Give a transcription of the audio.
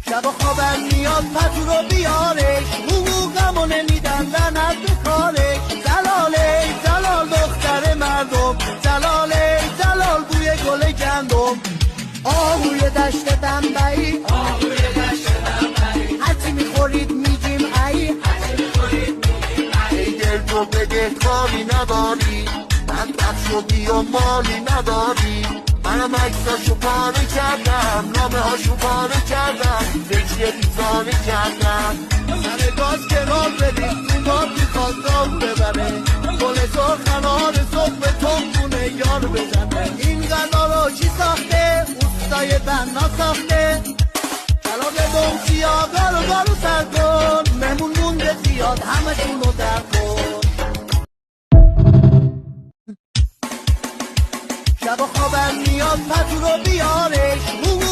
شب خوابم میاد پتو رو بیارش، حقوقمو نمیدن لعنت به کارش. جلاله جلال دختر مردم، جلاله جلال بوی گل گندم. آهوی دشت دنبعی، آهوی دشت دنبعی، هرچی میخورید میگیم ای، هرچی میخورید میگیم ای. دل تو بده کاری نداری، من بخشو بیا مالی نداری. منم عکساشو پاره کردم، نامه هاشو پاره کردم، فکری بیزاره کردم. سر گاز کنار بریم تو بار میخواد دام ببره، گل سرخنار صبح به تنبونه یار بزنه. این غذا رو چی ساخته؟ اوستای بنا ساخته. کلاب دمچیا گارو گارو سر کن، مهمون مونده زیاد همشونو در کن. شب خوابم میاد پتو رو بیارش،